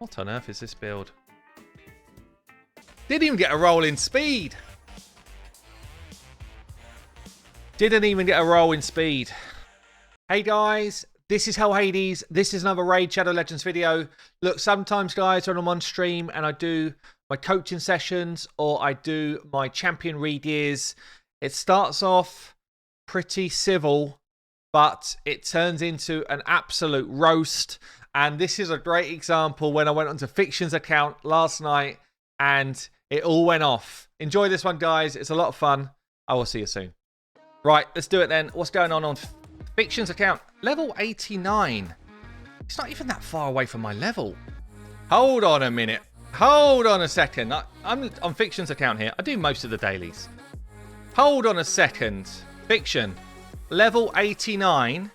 What on earth is this build? Didn't even get a roll in speed. Didn't even get a roll in speed. Hey guys, this is Hell Hades. This is another Raid Shadow Legends video. Look, sometimes guys when I'm on stream and I do my coaching sessions or I do my champion regears, it starts off pretty civil, but it turns into an absolute roast. And this is a great example when I went onto Fiction's account last night and it all went off. Enjoy this one, guys. It's a lot of fun. I will see you soon. Right, let's do it then. What's going on Fiction's account? Level 89. It's not even that far away from my level. Hold on a minute. Hold on a second. I'm on Fiction's account here. I do most of the dailies. Hold on a second. Fiction. Level 89.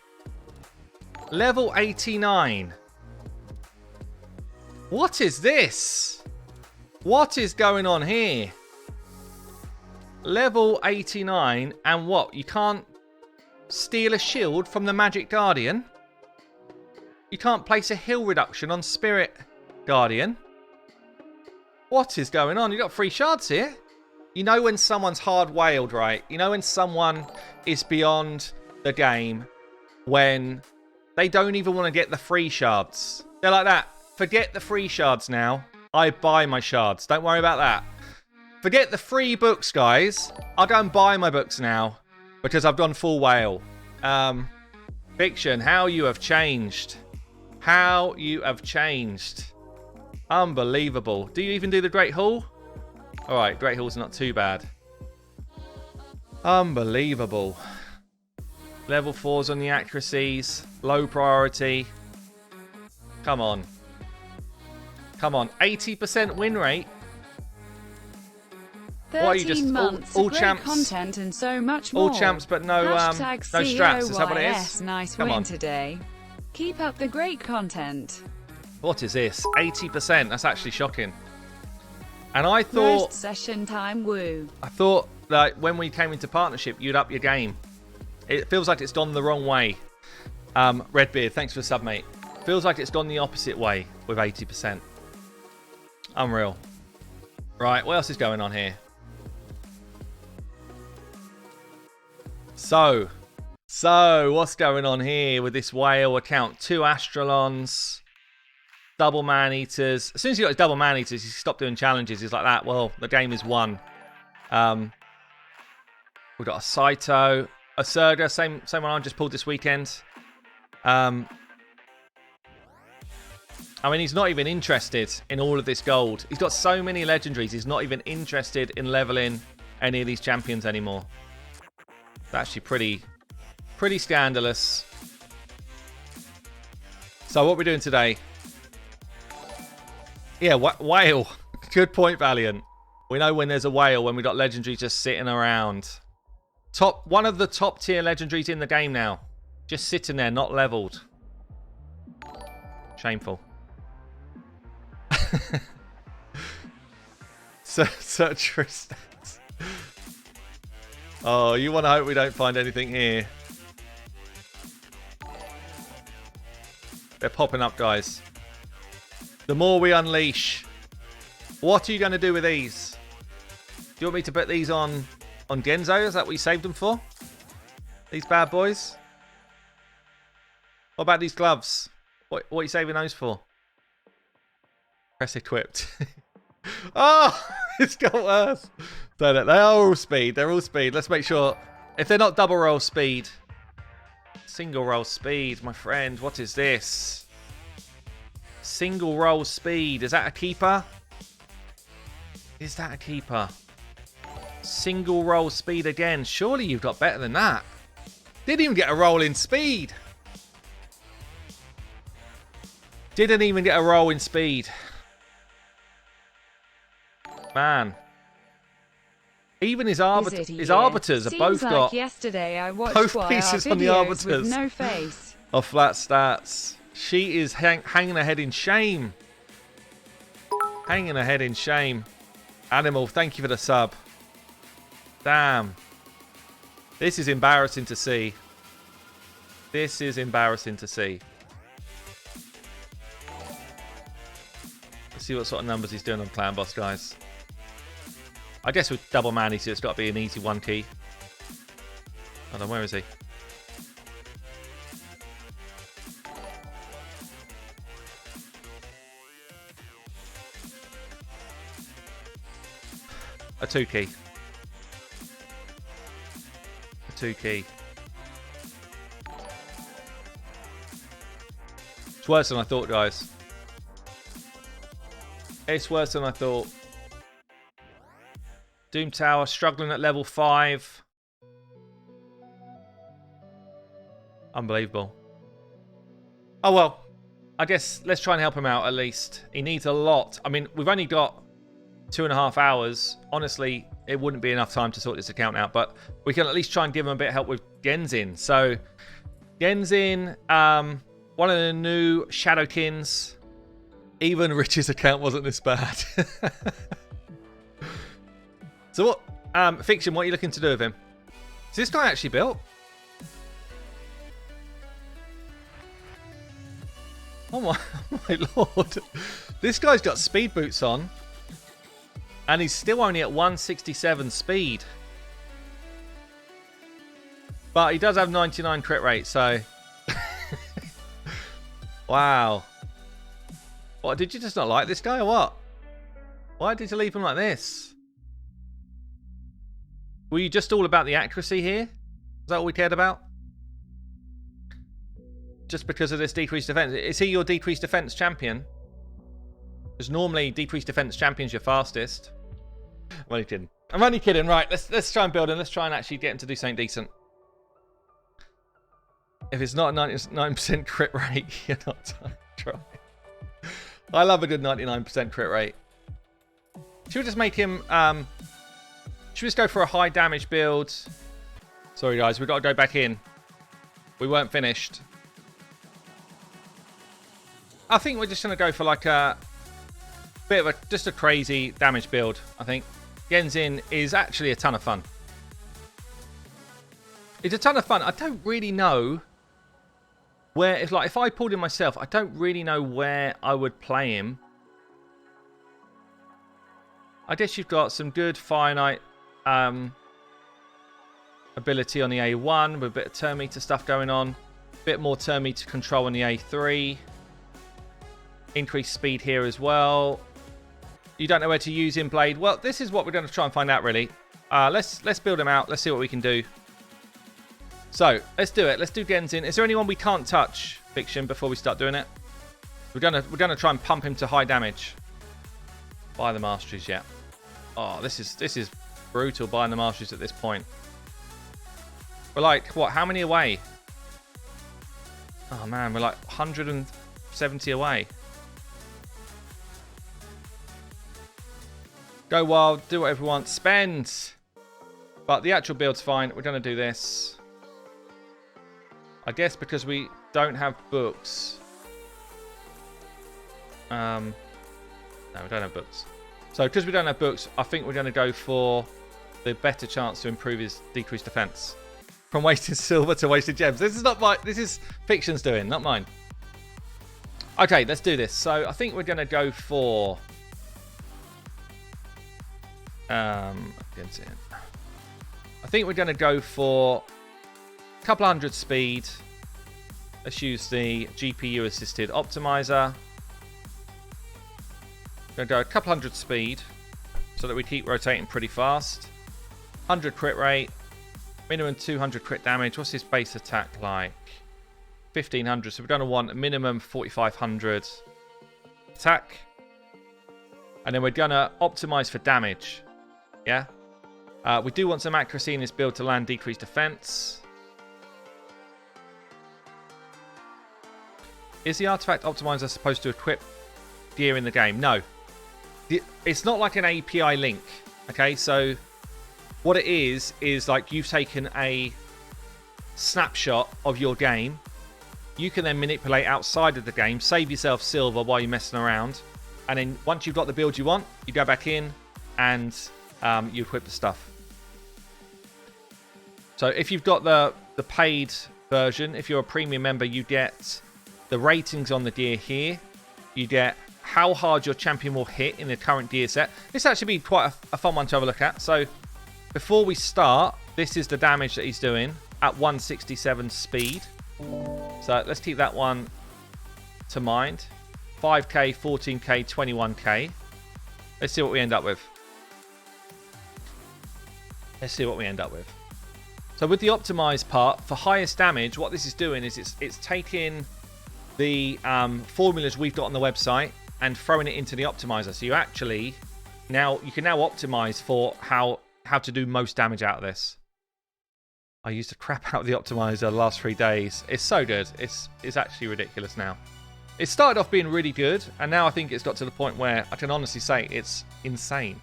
Level 89. What is this? What is going on here? Level 89 and what? You can't steal a shield from the Magic Guardian? You can't place a heal reduction on Spirit Guardian? What is going on? You got free shards here. You know when someone's hard whaled, right? You know when someone is beyond the game when they don't even want to get the free shards. They're like that. Forget the free shards now. I buy my shards. Don't worry about that. Forget the free books, guys. I'll go and buy my books now because I've gone full whale. Fiction, how you have changed. How you have changed. Unbelievable. Do you even do the Great Hall? Alright, Great Hall's not too bad. Unbelievable. Level 4's on the accuracies. Low priority. Come on. Come on. 80% win rate. 13 months all great champs, content and so much more. all champs, but no no strats. Is that what it is? Nice Come win on. today. Keep up the great content. What is this? 80%. That's actually shocking. And I thought Roast session time. Woo. I thought that when we came into partnership, you'd up your game. It feels like it's gone the wrong way. Redbeard, thanks for the sub, mate. Feels like it's gone the opposite way with 80%. Unreal. Right, what else is going on here? So, what's going on here with this whale account? 2 Astrolons, double man-eaters. As soon as he got his double man-eaters, he stopped doing challenges. He's like that, well, the game is won. We've got a Saito, a Surga, same one I just pulled this weekend. I mean, he's not even interested in all of this gold. He's got so many legendaries, he's not even interested in leveling any of these champions anymore. It's actually pretty scandalous. So what are we doing today? Yeah, whale. Good point, Valiant. We know when there's a whale when we got legendaries just sitting around. One of the top tier legendaries in the game now. Just sitting there, not leveled. Shameful. Search for stats. Oh, you want to hope we don't find anything here. They're popping up, guys. The more we unleash. What are you going to do with these? Do you want me to put these on Genzo? Is that what you saved them for? These bad boys? What about these gloves? What are you saving those for? Press equipped. Oh, it's got worse. So they are all speed. They're all speed. Let's make sure. If they're not double roll speed. Single roll speed, my friend. What is this? Single roll speed. Is that a keeper? Is that a keeper? Single roll speed again. Surely you've got better than that. Didn't even get a roll in speed. Didn't even get a roll in speed. Man. Even his arbiters have both got yesterday I watched both pieces on the arbiters with no face. of flat stats. She is hanging her head in shame. Hanging her head in shame. Animal, thank you for the sub. Damn. This is embarrassing to see. This is embarrassing to see. Let's see what sort of numbers he's doing on Clan Boss, guys. I guess with double Manny, so it's got to be an easy 1 key. Hold on, where is he? A 2 key. A 2 key. It's worse than I thought, guys. It's worse than I thought. Doom Tower struggling at level 5. Unbelievable. Oh well. I guess let's try and help him out at least. He needs a lot. I mean, we've only got 2.5 hours. Honestly, it wouldn't be enough time to sort this account out, but we can at least try and give him a bit of help with Genzin. So, Genzin, one of the new Shadowkins. Even Rich's account wasn't this bad. So what, Fiction, what are you looking to do with him? Is this guy actually built? Oh my lord. This guy's got speed boots on. And he's still only at 167 speed. But he does have 99 crit rate, so... Wow. What, did you just not like this guy or what? Why did you leave him like this? Were you just all about the accuracy here? Is that all we cared about? Just because of this decreased defense. Is he your decreased defense champion? Because normally decreased defense champion's your fastest. I'm only kidding. I'm only kidding. Right, let's try and build him. Let's try and actually get him to do something decent. If it's not a 99% crit rate, you're not trying. I love a good 99% crit rate. Should we just make him... should we just go for a high damage build? Sorry, guys. We've got to go back in. We weren't finished. I think we're just going to go for like a bit of a... Just a crazy damage build, I think. Genzin is actually a ton of fun. It's a ton of fun. I don't really know where... If I pulled him myself, I don't really know where I would play him. I guess you've got some good finite ability on the A1 with a bit of turn meter stuff going on. A bit more turn meter control on the A3. Increased speed here as well. You don't know where to use in Blade. Well, this is what we're going to try and find out, really. Let's build him out. Let's see what we can do. So, let's do it. Let's do Genzin. Is there anyone we can't touch, Fiction, before we start doing it? We're gonna try and pump him to high damage. Buy the masteries, yeah. Oh, this is brutal buying the masteries at this point. We're like, what, how many away? Oh man, we're like 170 away. Go wild, do whatever you want, spend! But the actual build's fine, we're gonna do this. I guess because we don't have books. No, we don't have books. So, because we don't have books, I think we're going to go for the better chance to improve his decreased defense. From wasted silver to wasted gems. This is not this is Fiction's doing, not mine. Okay, let's do this. So, I think we're going to go for... I think we're going to go for a couple hundred speed. Let's use the GPU assisted optimizer. Going to go a couple hundred speed so that we keep rotating pretty fast. 100 crit rate. Minimum 200 crit damage. What's his base attack like? 1500. So we're going to want a minimum 4500 attack. And then we're going to optimize for damage. Yeah? We do want some accuracy in this build to land decreased defense. Is the artifact optimizer supposed to equip gear in the game? No. It's not like an API link. Okay, so what it is like you've taken a snapshot of your game. You can then manipulate outside of the game, save yourself silver while you're messing around. And then once you've got the build you want, you go back in and you equip the stuff. So if you've got the paid version, if you're a premium member, you get the ratings on the gear here. You get how hard your champion will hit in the current gear set. This actually be quite a fun one to have a look at. So before we start, this is the damage that he's doing at 167 speed. So let's keep that one to mind. 5k, 14k, 21k. Let's see what we end up with. Let's see what we end up with. So with the optimized part, for highest damage, what this is doing is it's taking the formulas we've got on the website and throwing it into the optimizer. So you actually you can now optimize for how to do most damage out of this. I used the crap out of the optimizer the last 3 days. It's so good. It's actually ridiculous now. It started off being really good, and now I think it's got to the point where I can honestly say it's insane.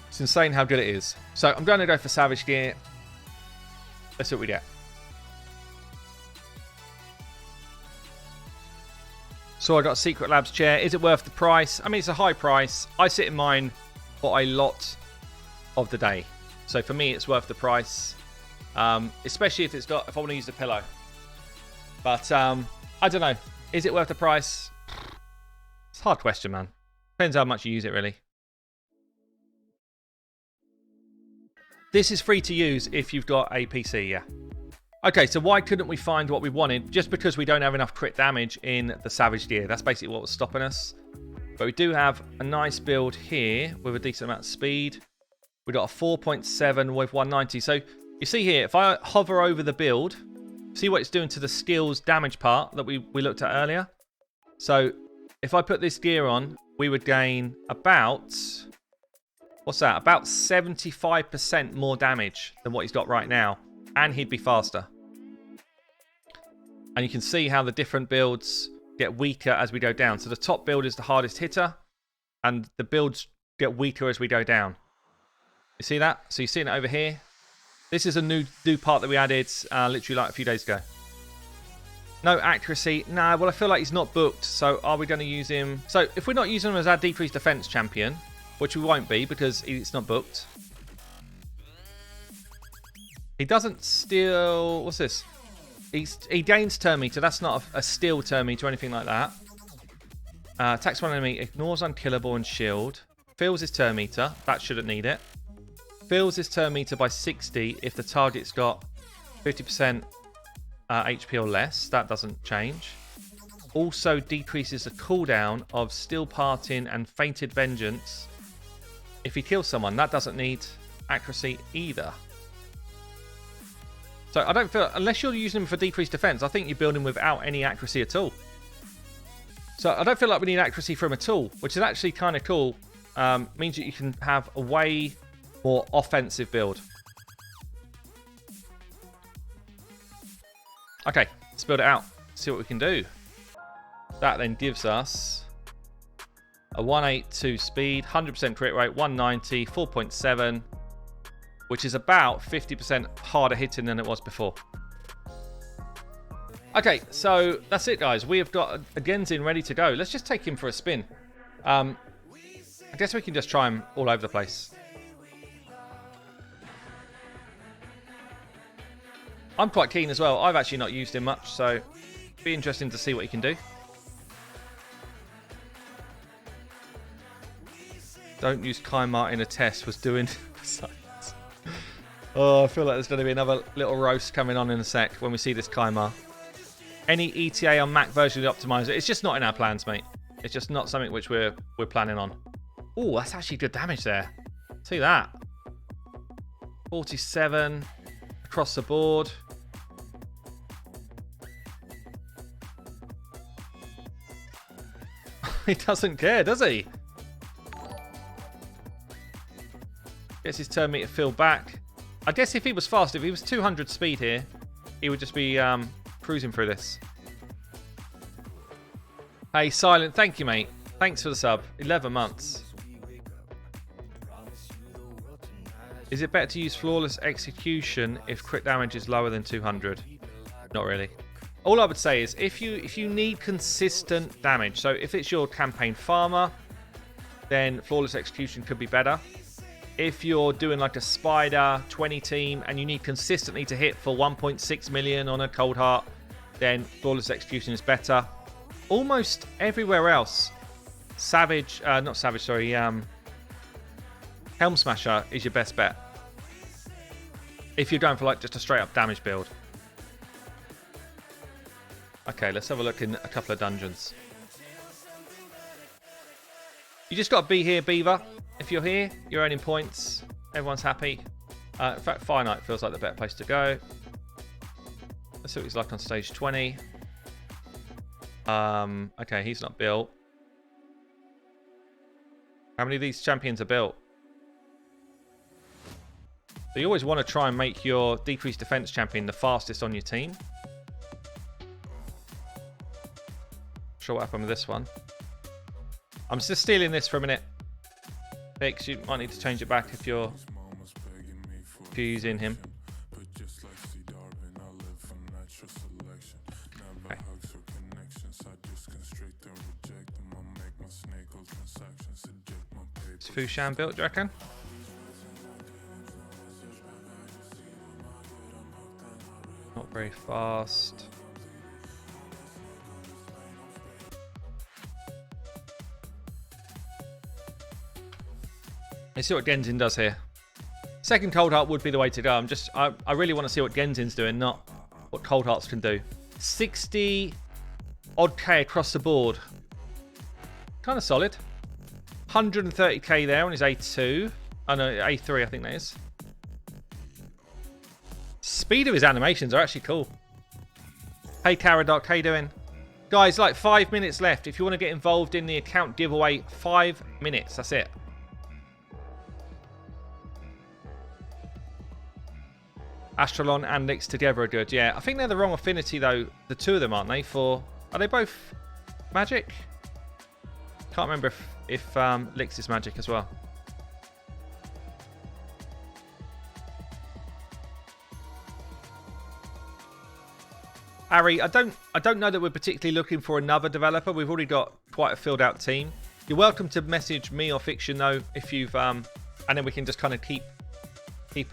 It's insane how good it is. So I'm going to go for Savage Gear. Let's see what we get. So I got a Secret Labs chair. Is it worth the price? I mean, it's a high price. I sit in mine for a lot of the day. So for me, it's worth the price. Especially if I want to use the pillow. But I don't know. Is it worth the price? It's a hard question, man. Depends how much you use it, really. This is free to use if you've got a PC, yeah. Okay, so why couldn't we find what we wanted? Just because we don't have enough crit damage in the Savage Gear. That's basically what was stopping us. But we do have a nice build here with a decent amount of speed. We got a 4.7 with 190. So you see here, if I hover over the build, see what it's doing to the skills damage part that we looked at earlier. So if I put this gear on, we would gain about, what's that? About 75% more damage than what he's got right now. And he'd be faster. And you can see how the different builds get weaker as we go down. So the top build is the hardest hitter, and the builds get weaker as we go down. You see that? So you're seeing it over here. This is a new part that we added literally like a few days ago. No accuracy. Nah, well, I feel like he's not booked. So are we going to use him? So if we're not using him as our decreased defense champion, which we won't be because it's not booked. He doesn't steal... What's this? He gains turn meter. That's not a steal turn meter or anything like that. Attacks one enemy. Ignores unkillable and shield. Fills his turn meter. That shouldn't need it. Fills his turn meter by 60 if the target's got 50% HP or less. That doesn't change. Also decreases the cooldown of Still Parting and Fainted Vengeance if he kills someone. That doesn't need accuracy either. So I don't feel, unless you're using him for decreased defense, I think you're building without any accuracy at all. So I don't feel like we need accuracy from him at all, which is actually kind of cool. Means that you can have a way more offensive build. Okay, let's build it out. See what we can do. That then gives us a 182 speed, 100% crit rate, 190, 4.7. Which is about 50% harder hitting than it was before. Okay, so that's it, guys. We have got a Genzin ready to go. Let's just take him for a spin. I guess we can just try him all over the place. I'm quite keen as well. I've actually not used him much, so it'd be interesting to see what he can do. Don't use Kaimar in a test was doing... Oh, I feel like there's going to be another little roast coming on in a sec when we see this Kaimar. Any ETA on Mac version of the optimizer? It's just not in our plans, mate. It's just not something which we're planning on. Oh, that's actually good damage there. See that? 47 across the board. He doesn't care, does he? Gets his turn meter filled back. I guess if he was fast, if he was 200 speed here, he would just be cruising through this. Hey, Silent, thank you, mate. Thanks for the sub. 11 months. Is it better to use Flawless Execution if crit damage is lower than 200? Not really. All I would say is if you need consistent damage, so if it's your campaign farmer, then Flawless Execution could be better. If you're doing like a Spider 20 team and you need consistently to hit for 1.6 million on a Cold Heart, then Flawless Execution is better. Almost everywhere else, Savage, not Savage, sorry. Helm Smasher is your best bet. If you're going for like just a straight up damage build. Okay, let's have a look in a couple of dungeons. You just got to be here, Beaver. If you're here, you're earning points. Everyone's happy. In fact, Finite feels like the better place to go. Let's see what he's like on stage 20. Okay, he's not built. How many of these champions are built? So you always want to try and make your decreased defense champion the fastest on your team. Not sure what happened with this one. I'm just stealing this for a minute. Vix, you might need to change it back if you're using him. Okay. Is Fushan built, do you reckon? Not very fast. Let's see what Genzin does here. Second Cold Heart would be the way to go. I really want to see what Genzin's doing, not what Cold Hearts can do. 60 odd K across the board. Kind of solid. 130k there on his A2. Oh no, A3 I think that is. Speed of his animations are actually cool. Hey Caradoc, how you doing? Guys, like 5 minutes left. If you want to get involved in the account giveaway, 5 minutes, that's it. Astralon and Lix together are good. Yeah, I think they're the wrong affinity though. The two of them, aren't they? Are they both magic? Can't remember if Lix is magic as well. Ari, I don't know that we're particularly looking for another developer. We've already got quite a filled out team. You're welcome to message me or Fiction though if you've and then we can just kind of keep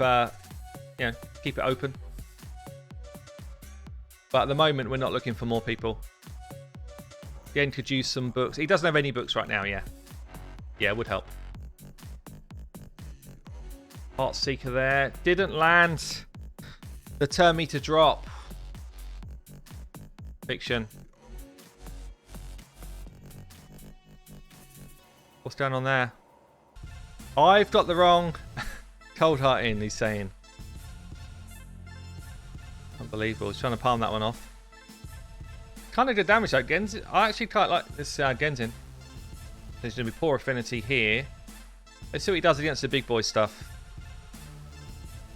it open. But at the moment, we're not looking for more people. Gen could use some books. He doesn't have any books right now, yeah. Yeah, it would help. Heartseeker there. Didn't land. The turn me to drop. Fiction. What's going on there? I've got the wrong Cold Heart in, he's saying. Unbelievable. He's trying to palm that one off. Kind of good damage though. Genzin. I actually quite like this Genzin. There's going to be poor affinity here. Let's see what he does against the big boy stuff.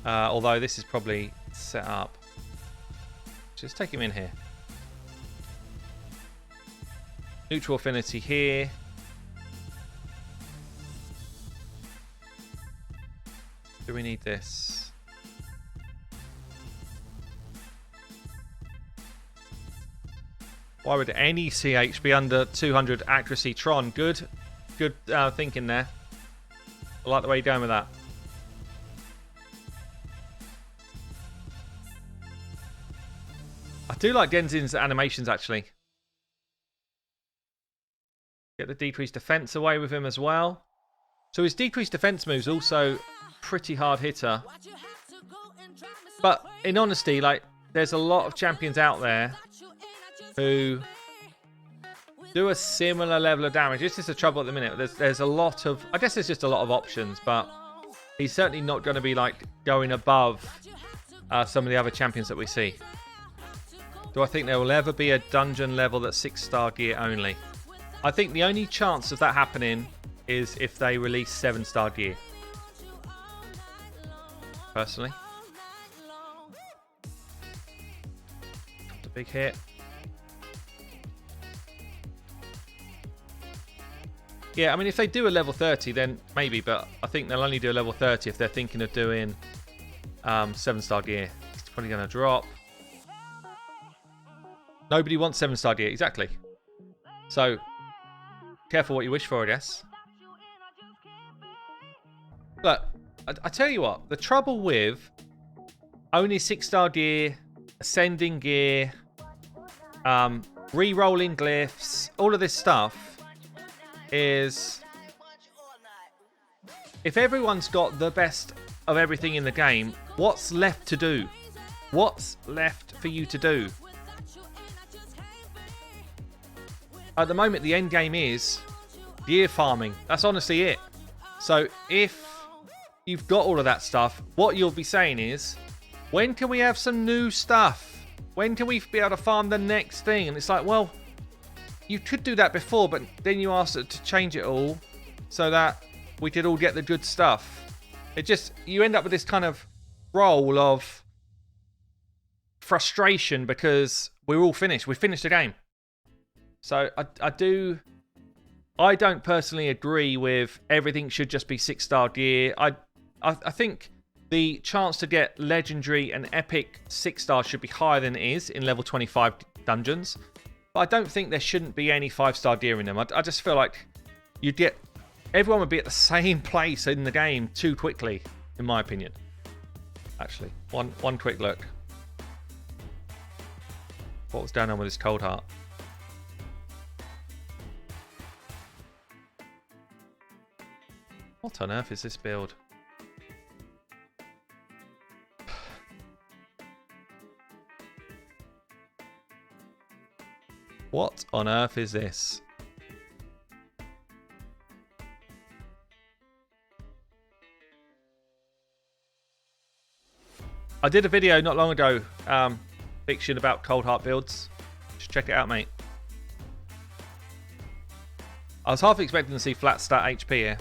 Although this is probably set up. Just take him in here. Neutral affinity here. Do we need this? Why would any CH be under 200 accuracy? Tron, good thinking there. I like the way you're going with that. I do like Genzin's animations actually. Get the decreased defense away with him as well. So his decreased defense move's also pretty hard hitter. But in honesty, like there's a lot of champions out there who do a similar level of damage. This is the trouble at the minute. There's a lot of, I guess there's just a lot of options, but he's certainly not going to be like going above some of the other champions that we see. Do I think there will ever be a dungeon level that's 6-star gear only? I think the only chance of that happening is if they release 7-star gear. Personally. Got a big hit. Yeah, I mean, if they do a level 30, then maybe, but I think they'll only do a level 30 if they're thinking of doing 7-star gear. It's probably going to drop. Nobody wants 7-star gear, exactly. So, careful what you wish for, I guess. Look, I tell you what, the trouble with only 6-star gear, ascending gear, re-rolling glyphs, all of this stuff is if everyone's got the best of everything in the game, what's left to do? What's left for you to do? At the moment, the end game is gear farming. That's honestly it. So if you've got all of that stuff, what you'll be saying is, when can we have some new stuff? When can we be able to farm the next thing? And it's like, well, you could do that before, but then you asked it to change it all so that we could all get the good stuff. It just, you end up with this kind of role of frustration because we're all finished. We finished the game. So I don't personally agree with everything should just be 6-star gear. I think the chance to get legendary and epic 6-star should be higher than it is in level 25 dungeons. But I don't think there shouldn't be any 5-star gear in them. I just feel like you'd get, everyone would be at the same place in the game too quickly, in my opinion. Actually, one quick look. What was going on with this cold heart? What on earth is this build? What on earth is this? I did a video not long ago, fiction about cold heart builds. Just check it out, mate. I was half expecting to see flat stat HP here.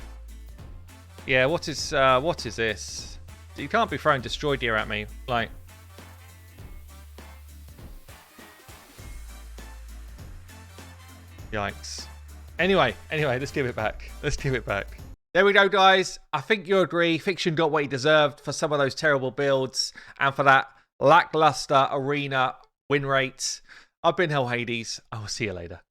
Yeah, what is this? You can't be throwing destroy gear at me, like. Yikes. Anyway, let's give it back. Let's give it back. There we go, guys. I think you'll agree. Fiction got what he deserved for some of those terrible builds and for that lackluster arena win rate. I've been Hell Hades. I will see you later.